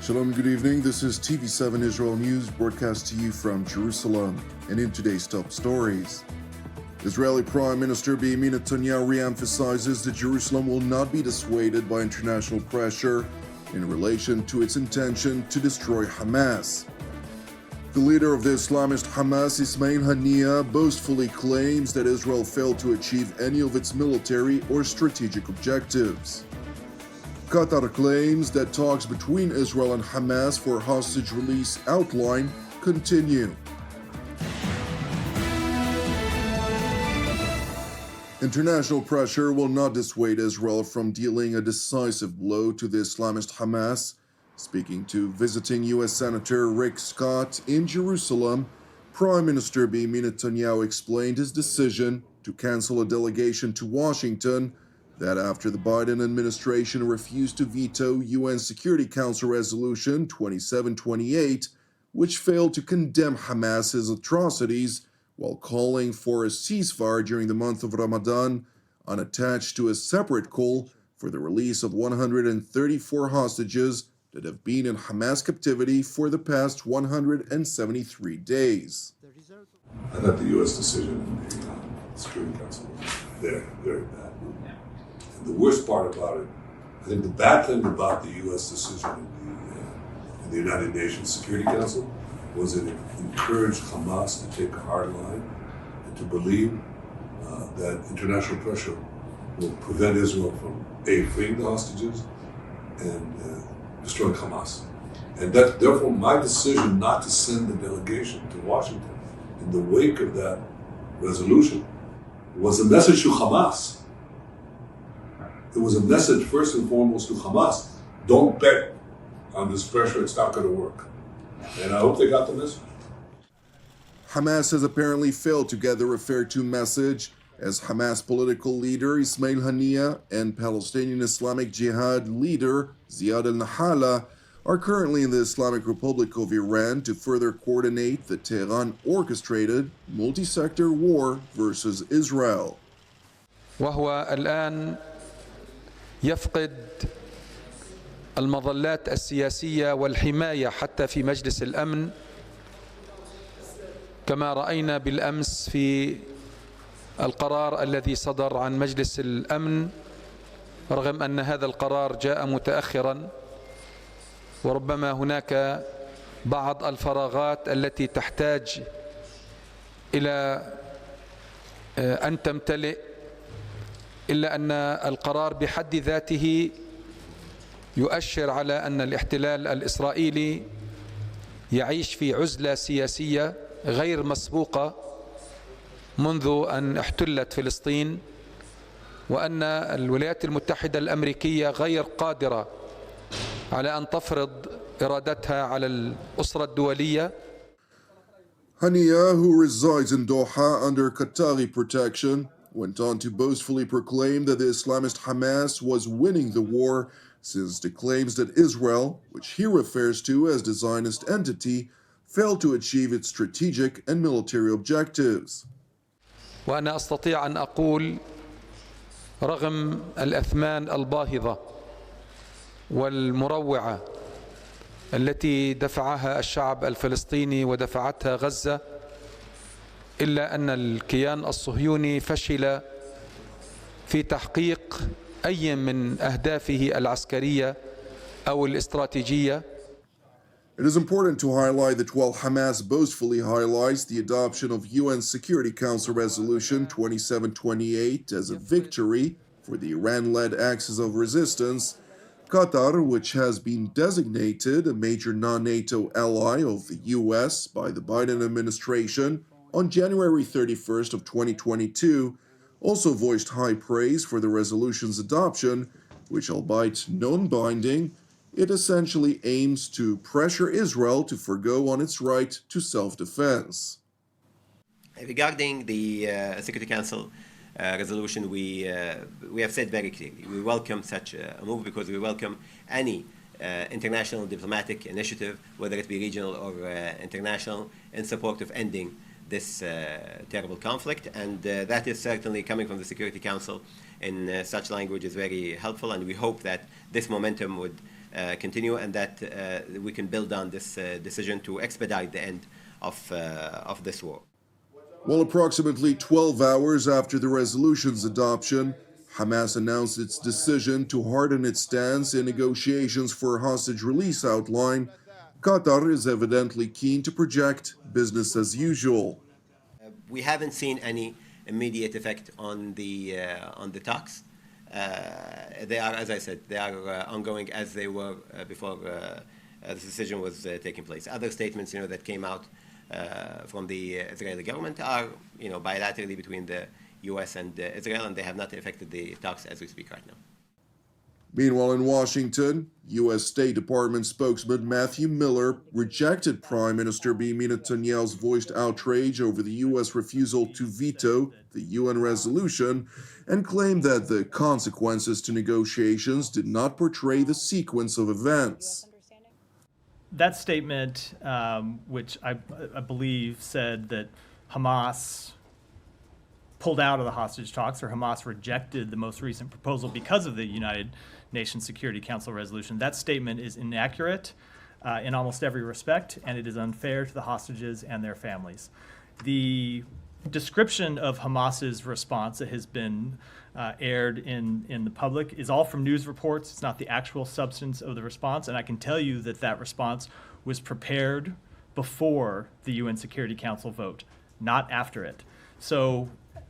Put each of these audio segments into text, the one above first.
Shalom, good evening. This is TV7 Israel News broadcast to you from Jerusalem. And in today's top stories, Israeli Prime Minister Benjamin Netanyahu re-emphasizes that Jerusalem will not be dissuaded by international pressure in relation to its intention to destroy Hamas. The leader of the Islamist Hamas, Ismail Haniyeh, boastfully claims that Israel failed to achieve any of its military or strategic objectives. Qatar claims that talks between Israel and Hamas for hostage release outline continue. International pressure will not dissuade Israel from dealing a decisive blow to the Islamist Hamas. Speaking to visiting U.S. Senator Rick Scott in Jerusalem, Prime Minister Benjamin Netanyahu explained his decision to cancel a delegation to Washington that after the Biden administration refused to veto UN Security Council Resolution 2728, which failed to condemn Hamas's atrocities while calling for a ceasefire during the month of Ramadan, unattached to a separate call for the release of 134 hostages that have been in Hamas captivity for the past 173 days. I thought the U.S. decision in the Security Council was very, very bad. And the worst part about it, I think the bad thing about the U.S. decision in the United Nations Security Council was that it encouraged Hamas to take a hard line and to believe that international pressure will prevent Israel from freeing the hostages and destroying Hamas. And that, therefore, my decision not to send the delegation to Washington in the wake of that resolution was a message to Hamas. It was a message, first and foremost, to Hamas. Don't bet on this pressure, it's not going to work. And I hope they got the message. Hamas has apparently failed to get the referred to message, as Hamas political leader Ismail Haniyeh and Palestinian Islamic Jihad leader Ziad al-Nahala are currently in the Islamic Republic of Iran to further coordinate the Tehran-orchestrated multi-sector war versus Israel. وهو الآن يفقد المظلات السياسية والحماية حتى في مجلس الأمن، كما رأينا بالأمس في القرار الذي صدر عن مجلس الأمن، رغم أن هذا القرار جاء متأخرا وربما هناك بعض الفراغات التي تحتاج إلى أن تمتلئ، إلا أن القرار بحد ذاته يؤشر على أن الاحتلال الإسرائيلي يعيش في عزلة سياسية غير مسبوقة منذ أن احتلت فلسطين، وأن الولايات المتحدة الأمريكية غير قادرة على أن تفرض إرادتها على الأسرة الدولية. Haniyeh, who resides in Doha under Qatari protection, went on to boastfully proclaim that the Islamist Hamas was winning the war, since the claims that Israel, which he refers to as the Zionist entity, failed to achieve its strategic and military objectives. وأنا أستطيع أن أقول رغم الأثمان الباهظة والمروعة التي دفعها الشعب الفلسطيني ودفعتها غزة، إلا أن الكيان الصهيوني فشل في تحقيق أي من أهدافه العسكرية أو الاستراتيجية. It is important to highlight that while Hamas boastfully highlights the adoption of UN Security Council Resolution 2728 as a victory for the Iran-led axis of resistance, Qatar, which has been designated a major non-NATO ally of the US by the Biden administration on January 31st of 2022, also voiced high praise for the resolution's adoption, which, albeit non-binding, it essentially aims to pressure Israel to forgo on its right to self-defense. Regarding the Security Council resolution, we have said very clearly we welcome such a move because we welcome any international diplomatic initiative, whether it be regional or international, in support of ending this terrible conflict, and that is certainly coming from the Security Council in such language is very helpful, and we hope that this momentum would continue, and that we can build on this decision to expedite the end of this war. Well, approximately 12 hours after the resolution's adoption, Hamas announced its decision to harden its stance in negotiations for a hostage release outline. Qatar is evidently keen to project business as usual. We haven't seen any immediate effect on the talks. They are, as I said, they are ongoing as they were before the decision was taking place. Other statements, that came out from the Israeli government are, bilaterally between the U.S. and Israel, and they have not affected the talks as we speak right now. Meanwhile, in Washington, U.S. State Department spokesman Matthew Miller rejected Prime Minister Benjamin Netanyahu's voiced outrage over the U.S. refusal to veto the UN resolution and claimed that the consequences to negotiations did not portray the sequence of events. That statement, which I believe said that Hamas pulled out of the hostage talks, or Hamas rejected the most recent proposal because of the United Nations Security Council resolution, that statement is inaccurate in almost every respect, and it is unfair to the hostages and their families. The description of Hamas's response that has been aired in the public is all from news reports. It's not the actual substance of the response, and I can tell you that that response was prepared before the UN Security Council vote, not after it. So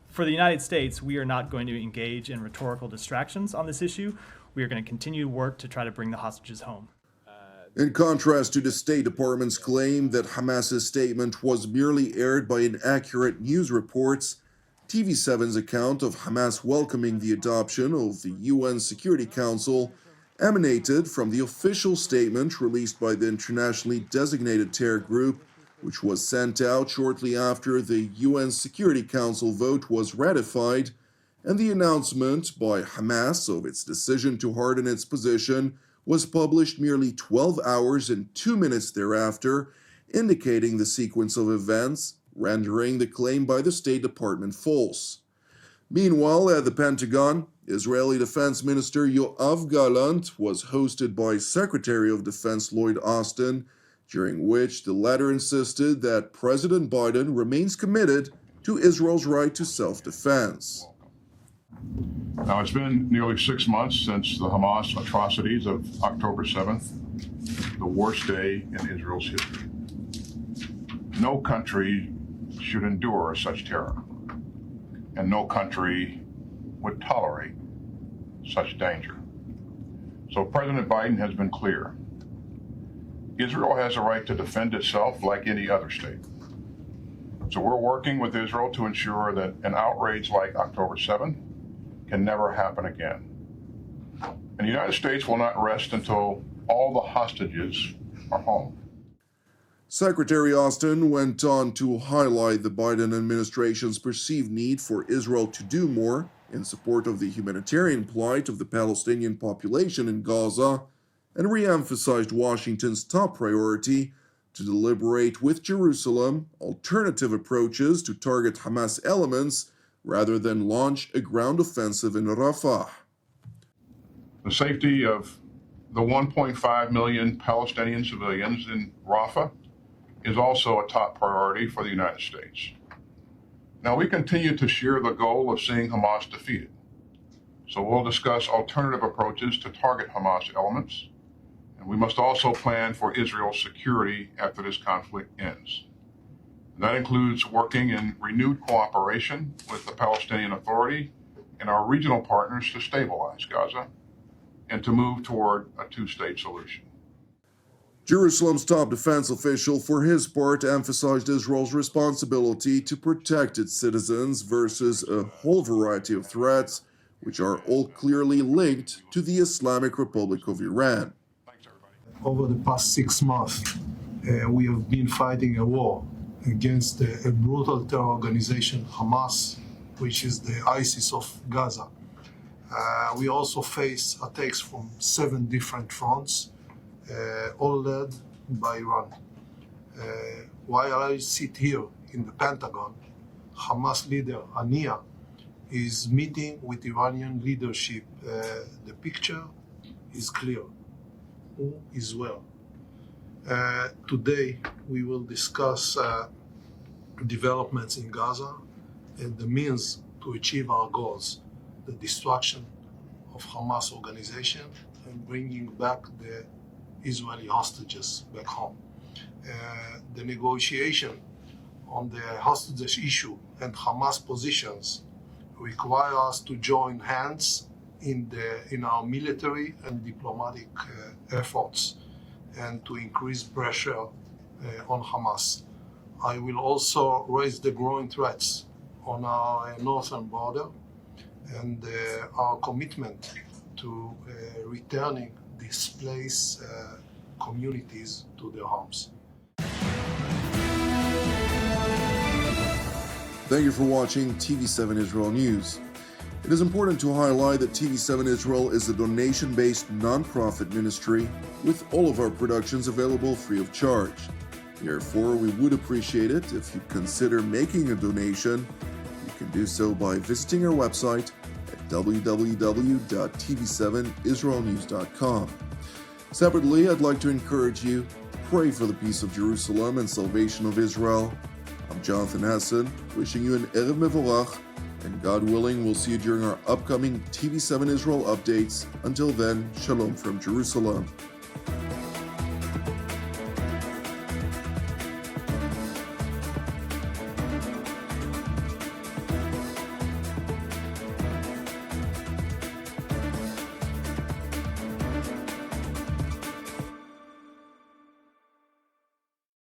for the United States, we are not going to engage in rhetorical distractions on this issue. We are going to continue to work to try to bring the hostages home. In contrast to the State Department's claim that Hamas's statement was merely aired by inaccurate news reports, TV7's account of Hamas welcoming the adoption of the UN Security Council emanated from the official statement released by the internationally designated terror group, which was sent out shortly after the UN Security Council vote was ratified, and the announcement by Hamas of its decision to harden its position was published merely 12 hours and 2 minutes thereafter, indicating the sequence of events, rendering the claim by the State Department false. Meanwhile, at the Pentagon, Israeli Defense Minister Yoav Gallant was hosted by Secretary of Defense Lloyd Austin, during which the latter insisted that President Biden remains committed to Israel's right to self-defense. Now, it's been nearly 6 months since the Hamas atrocities of October 7th, the worst day in Israel's history. No country should endure such terror, and no country would tolerate such danger. So President Biden has been clear. Israel has a right to defend itself like any other state. So we're working with Israel to ensure that an outrage like October 7th can never happen again. And the United States will not rest until all the hostages are home. Secretary Austin went on to highlight the Biden administration's perceived need for Israel to do more in support of the humanitarian plight of the Palestinian population in Gaza, and re-emphasized Washington's top priority to deliberate with Jerusalem alternative approaches to target Hamas elements rather than launch a ground offensive in Rafah. The safety of the 1.5 million Palestinian civilians in Rafah is also a top priority for the United States. Now, we continue to share the goal of seeing Hamas defeated. So we'll discuss alternative approaches to target Hamas elements, and we must also plan for Israel's security after this conflict ends. And that includes working in renewed cooperation with the Palestinian Authority and our regional partners to stabilize Gaza and to move toward a two-state solution. Jerusalem's top defense official, for his part, emphasized Israel's responsibility to protect its citizens versus a whole variety of threats, which are all clearly linked to the Islamic Republic of Iran. Over the past 6 months, we have been fighting a war against a brutal terror organization, Hamas, which is the ISIS of Gaza. We also face attacks from 7 different fronts, all led by Iran. While I sit here in the Pentagon, Hamas leader Haniya is meeting with Iranian leadership. The picture is clear. הוא Israel. Today we will discuss developments in Gaza and the means to achieve our goals, the destruction of Hamas organization and bringing back the Israeli hostages back home. The negotiation on the hostages issue and Hamas positions require us to join hands in our military and diplomatic efforts and to increase pressure on Hamas. I will also raise the growing threats on our northern border and our commitment to returning displaced communities to their homes. Thank you for watching TV7 Israel News. It is important to highlight that TV7 Israel is a donation-based non-profit ministry with all of our productions available free of charge. Therefore, we would appreciate it if you consider making a donation. You can do so by visiting our website at www.tv7israelnews.com. Separately, I'd like to encourage you, pray for the peace of Jerusalem and salvation of Israel. I'm Jonathan Hessen, wishing you an Erev Mevorach, and God willing, we'll see you during our upcoming TV7 Israel updates. Until then, Shalom from Jerusalem.